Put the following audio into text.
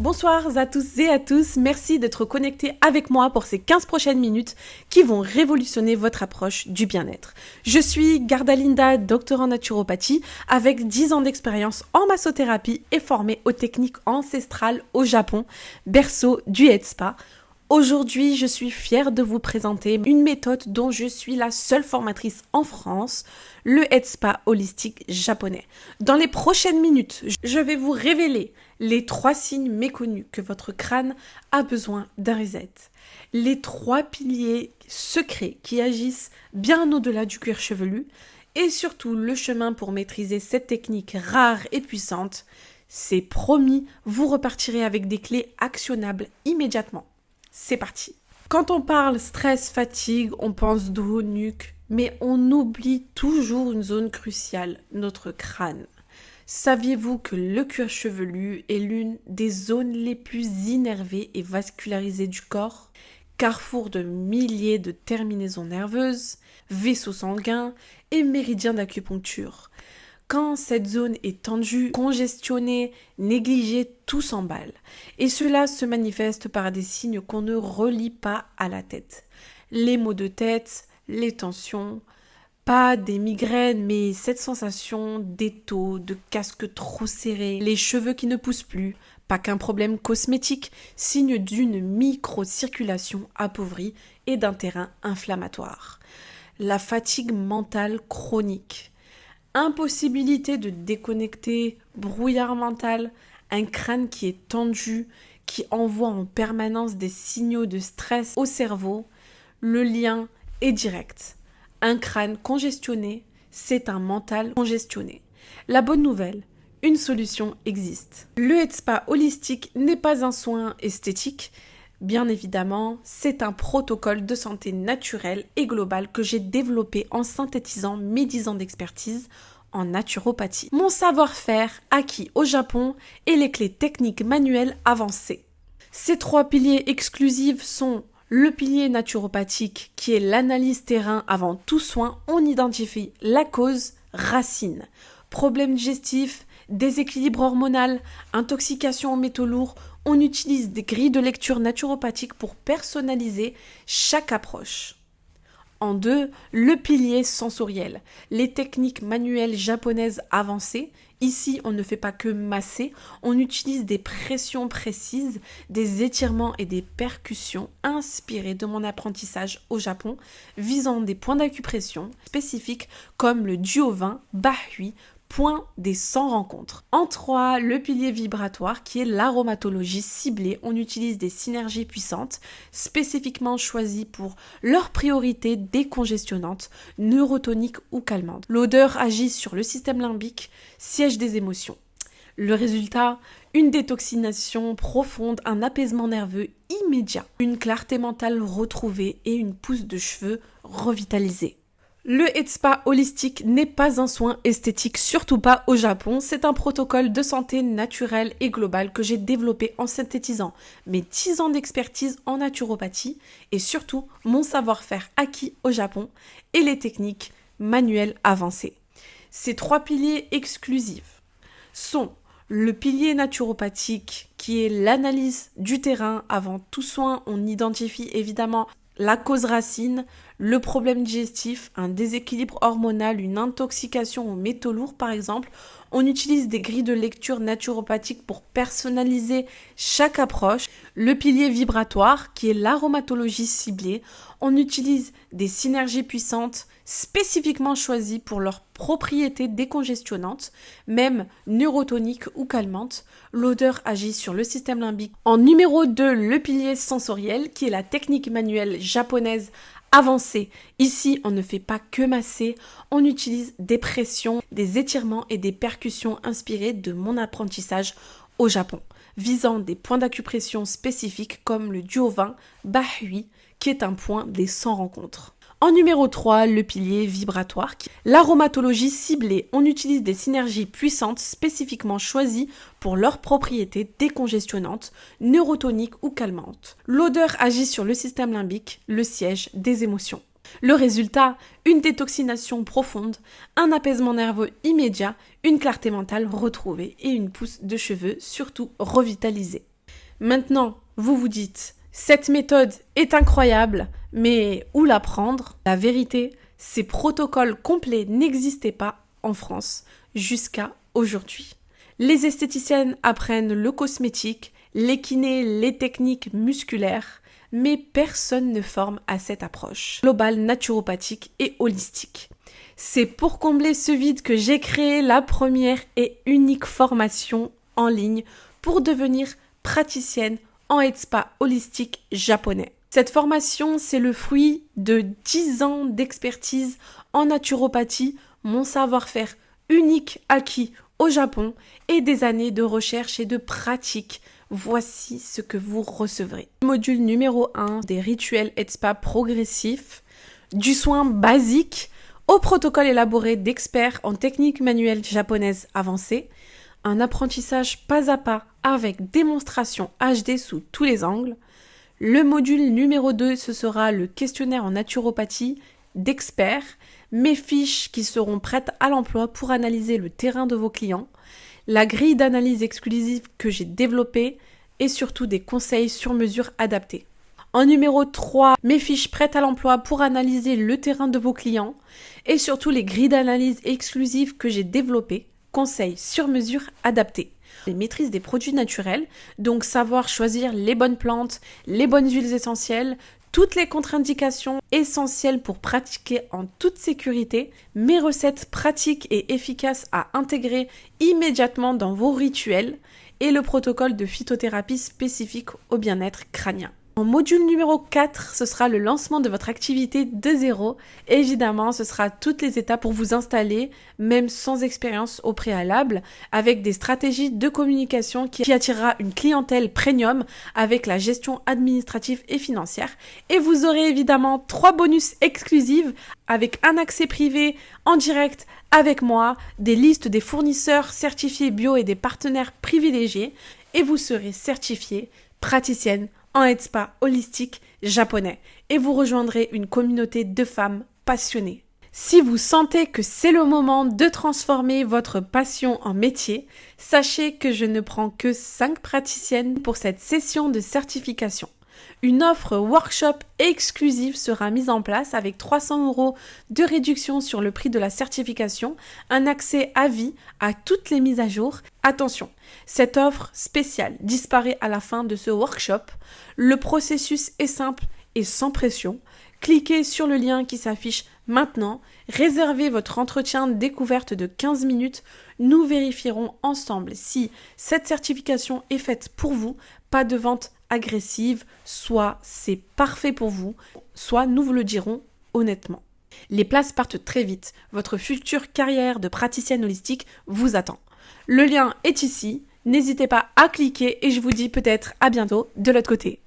Bonsoir à tous et à tous, merci d'être connectés avec moi pour ces 15 prochaines minutes qui vont révolutionner votre approche du bien-être. Je suis Gardalinda, docteur en naturopathie, avec 10 ans d'expérience en massothérapie et formée aux techniques ancestrales au Japon, berceau du Headspa. Aujourd'hui, je suis fière de vous présenter une méthode dont je suis la seule formatrice en France, le Headspa holistique japonais. Dans les prochaines minutes, je vais vous révéler les 3 signes méconnus que votre crâne a besoin d'un reset. Les 3 piliers secrets qui agissent bien au-delà du cuir chevelu et surtout le chemin pour maîtriser cette technique rare et puissante. C'est promis, vous repartirez avec des clés actionnables immédiatement. C'est parti. Quand on parle stress, fatigue, on pense dos, nuque, mais on oublie toujours une zone cruciale, notre crâne. Saviez-vous que le cuir chevelu est l'une des zones les plus innervées et vascularisées du corps? Carrefour de milliers de terminaisons nerveuses, vaisseaux sanguins et méridiens d'acupuncture. Quand cette zone est tendue, congestionnée, négligée, tout s'emballe. Et cela se manifeste par des signes qu'on ne relie pas à la tête. Les maux de tête, les tensions, pas des migraines, mais cette sensation d'étau, de casque trop serré, les cheveux qui ne poussent plus, pas qu'un problème cosmétique, signe d'une microcirculation appauvrie et d'un terrain inflammatoire. La fatigue mentale chronique. Impossibilité de déconnecter, brouillard mental, un crâne qui est tendu, qui envoie en permanence des signaux de stress au cerveau, le lien est direct. Un crâne congestionné, c'est un mental congestionné. La bonne nouvelle, une solution existe. Le Headspa holistique n'est pas un soin esthétique. Bien évidemment, c'est un protocole de santé naturelle et global que j'ai développé en synthétisant mes 10 ans d'expertise en naturopathie. Mon savoir-faire acquis au Japon et les clés techniques manuelles avancées. Ces 3 piliers exclusifs sont le pilier naturopathique qui est l'analyse terrain avant tout soin. On identifie la cause racine, problème digestif, déséquilibre hormonal, intoxication aux métaux lourds. On utilise des grilles de lecture naturopathique pour personnaliser chaque approche. En 2, le pilier sensoriel, les techniques manuelles japonaises avancées. Ici, on ne fait pas que masser, on utilise des pressions précises, des étirements et des percussions inspirées de mon apprentissage au Japon, visant des points d'acupression spécifiques comme le Juovin, Bahui, point des 100 rencontres. En 3, le pilier vibratoire qui est l'aromatologie ciblée. On utilise des synergies puissantes, spécifiquement choisies pour leur priorité décongestionnante, neurotonique ou calmante. L'odeur agit sur le système limbique, siège des émotions. Le résultat, une détoxination profonde, un apaisement nerveux immédiat, une clarté mentale retrouvée et une pousse de cheveux revitalisée. Le Headspa holistique n'est pas un soin esthétique, surtout pas au Japon. C'est un protocole de santé naturelle et globale que j'ai développé en synthétisant mes 10 ans d'expertise en naturopathie et surtout mon savoir-faire acquis au Japon et les techniques manuelles avancées. Ces 3 piliers exclusifs sont le pilier naturopathique qui est l'analyse du terrain avant tout soin. On identifie évidemment la cause racine, le problème digestif, un déséquilibre hormonal, une intoxication aux métaux lourds par exemple. On utilise des grilles de lecture naturopathique pour personnaliser chaque approche. Le pilier vibratoire qui est l'aromatologie ciblée. On utilise des synergies puissantes spécifiquement choisies pour leurs propriétés décongestionnantes, même neurotoniques ou calmantes. L'odeur agit sur le système limbique. En numéro 2, le pilier sensoriel qui est la technique manuelle japonaise avancée. Ici, on ne fait pas que masser, on utilise des pressions, des étirements et des percussions inspirées de mon apprentissage au Japon, visant des points d'acupression spécifiques comme le Juovin, Bahui, qui est un point des 100 rencontres. En numéro 3, le pilier vibratoire. L'aromatologie ciblée. On utilise des synergies puissantes spécifiquement choisies pour leurs propriétés décongestionnantes, neurotoniques ou calmantes. L'odeur agit sur le système limbique, le siège des émotions. Le résultat, une détoxination profonde, un apaisement nerveux immédiat, une clarté mentale retrouvée et une pousse de cheveux surtout revitalisée. Maintenant, vous vous dites, cette méthode est incroyable, mais où la prendre? La vérité, ces protocoles complets n'existaient pas en France jusqu'à aujourd'hui. Les esthéticiennes apprennent le cosmétique, les kinés, les techniques musculaires, mais personne ne forme à cette approche globale, naturopathique et holistique. C'est pour combler ce vide que j'ai créé la première et unique formation en ligne pour devenir praticienne en head spa holistique japonais. Cette formation, c'est le fruit de 10 ans d'expertise en naturopathie, mon savoir-faire unique acquis au Japon et des années de recherche et de pratique. Voici ce que vous recevrez. Module numéro 1, des rituels head spa progressifs, du soin basique au protocole élaboré d'experts en techniques manuelles japonaises avancées, un apprentissage pas à pas avec démonstration HD sous tous les angles. Le module numéro 2, ce sera le questionnaire en naturopathie d'experts, mes fiches qui seront prêtes à l'emploi pour analyser le terrain de vos clients, la grille d'analyse exclusive que j'ai développée et surtout des conseils sur mesure adaptés. En numéro 3, mes fiches prêtes à l'emploi pour analyser le terrain de vos clients et surtout les grilles d'analyse exclusives que j'ai développées, conseils sur mesure adaptés. Les maîtrises des produits naturels, donc savoir choisir les bonnes plantes, les bonnes huiles essentielles, toutes les contre-indications essentielles pour pratiquer en toute sécurité, mes recettes pratiques et efficaces à intégrer immédiatement dans vos rituels et le protocole de phytothérapie spécifique au bien-être crânien. En module numéro 4, ce sera le lancement de votre activité de zéro. Évidemment, ce sera toutes les étapes pour vous installer, même sans expérience au préalable, avec des stratégies de communication qui attirera une clientèle premium avec la gestion administrative et financière. Et vous aurez évidemment 3 bonus exclusifs avec un accès privé en direct avec moi, des listes des fournisseurs certifiés bio et des partenaires privilégiés. Et vous serez certifiée praticienne en head spa holistique japonais et vous rejoindrez une communauté de femmes passionnées. Si vous sentez que c'est le moment de transformer votre passion en métier, sachez que je ne prends que 5 praticiennes pour cette session de certification. Une offre workshop exclusive sera mise en place avec 300 € de réduction sur le prix de la certification, un accès à vie à toutes les mises à jour. Attention, cette offre spéciale disparaît à la fin de ce workshop. Le processus est simple et sans pression. Cliquez sur le lien qui s'affiche maintenant, réservez votre entretien découverte de 15 minutes. Nous vérifierons ensemble si cette certification est faite pour vous, pas de vente agressive, soit c'est parfait pour vous, soit nous vous le dirons honnêtement. Les places partent très vite, votre future carrière de praticienne holistique vous attend. Le lien est ici, n'hésitez pas à cliquer et je vous dis peut-être à bientôt de l'autre côté.